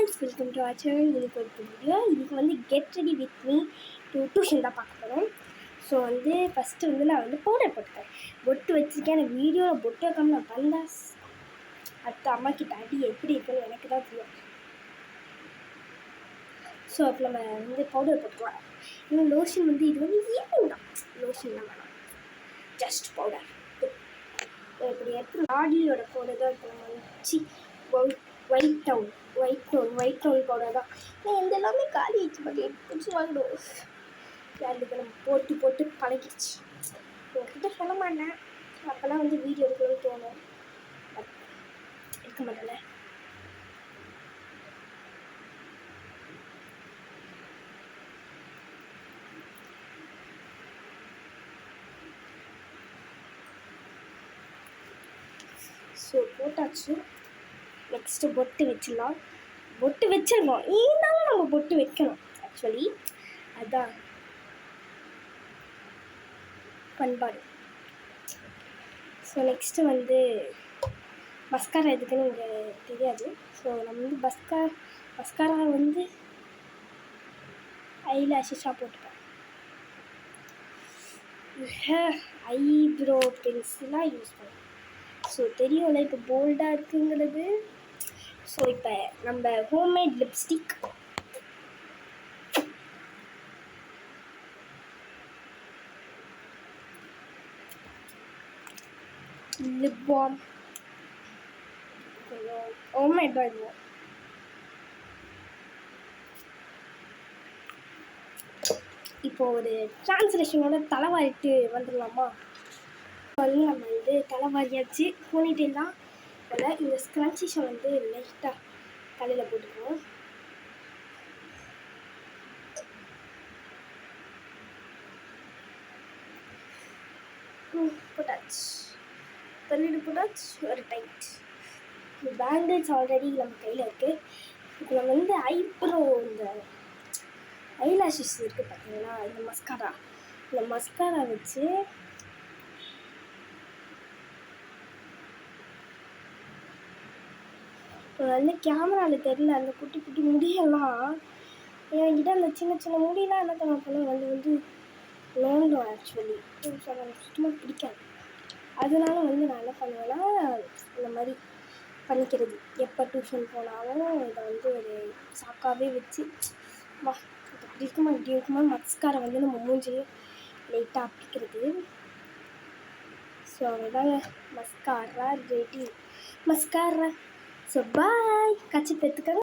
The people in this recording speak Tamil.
Friends, welcome to our channel. இதுக்கு ஒரு வீடியோ. இதுக்கு வந்து get ready with me tuition தான் பார்க்க போகிறோம். ஸோ வந்து ஃபஸ்ட்டு வந்து நான் வந்து பவுடர் போட்டுக்கிறேன். பொட்டு வச்சுருக்கேன். எனக்கு வீடியோவில் பொட்டு வைக்காமல் நான் வந்தால் அடுத்த அம்மா கிட்ட அடி எப்படி இருக்குன்னு எனக்கு தான் தெரியும். ஸோ அப்போ நம்ம வந்து பவுடர் போட்டுக்கலாம். இன்னும் லோஷன் வந்து இது வந்து ஈவினிங் தான், லோஷன்லாம் வேணாம், ஜஸ்ட் பவுடர். இப்படி எடுத்து ஆடியோட பவுடர் தான் இப்போ நம்ம வச்சு ஒயிட் டவுன் பவுடர் தான். நான் எந்த எல்லாமே காலி ஆகிடுச்சு, பட் புதுசு வாங்கிடும். அதுக்கு நம்ம போட்டு பழகிடுச்சு. உங்ககிட்ட சொல்ல மாட்டேன், அப்போல்லாம் வந்து வீடியோ எடுக்கணும்னு தோணும், பட் எடுக்க மாட்டேன்ல. ஸோ போட்டாச்சு. நெக்ஸ்ட்டு பொட்டு வச்சிடலாம். பொட்டு வச்சிடணும், இருந்தாலும் நம்ம பொட்டு வைக்கணும். ஆக்சுவலி அதுதான் பண்பாடு. ஸோ நெக்ஸ்ட்டு வந்து மஸ்காரா எதுக்குன்னு எனக்கு தெரியாது. ஸோ நம்ம வந்து மஸ்காரா வந்து ஐலாஷஸாக போட்டுப்போம். ஐப்ரோ பென்சிலாக யூஸ் பண்ணுவோம். ஸோ தெரியும்ல இப்போ போல்டாக இருக்குங்கிறது. ஸோ இப்போ நம்ம homemade lipstick, lip balm, homemade தான் இதுவும். இப்போ ஒரு டிரான்ஸ்லேஷனோட தலைவாரிட்டு வந்துடலாமா? வந்து நம்ம வந்து தலைவாரியாச்சு. போனிட்டெல்லாம் போல் இந்த ஸ்க்ரன்ச்சிஷை வந்து லைட்டாக தலையில் போட்டுக்குவோம். போட்டாச்சு, தலையில் போட்டாச்சு. ஒரு டைட் பேங்கிள்ஸ் ஆல்ரெடி நம்ம கையில் இருக்குது. இப்போ நம்ம வந்து ஐப்ரோ, இந்த ஐலாஷஸ் இருக்குது பார்த்தீங்கன்னா, இந்த மஸ்காரா வச்சு வந்து கேமராவில் தெரியல அந்த குட்டி குட்டி முடியெல்லாம் என்கிட்ட அந்த சின்ன சின்ன முடியெல்லாம் என்ன பண்ண வந்து நோண்டும். ஆக்சுவலி எனக்கு சுத்தமாக பிடிக்காது. அதனால வந்து நான் என்ன பண்ணுவேன்னா இந்த மாதிரி பண்ணிக்கிறது. எப்போ டியூஷன் போனாலும் இதை வந்து ஒரு சாக்காகவே வச்சு இப்படி இருக்குமா மஸ்காரை வந்து நம்ம மூஞ்சிலே லைட்டாக அப்பிக்கிறது. ஸோ அதுதாங்க மஸ்காரா ரெடி. ஸோ பாய், கட்சி பெற்றுக்கங்க.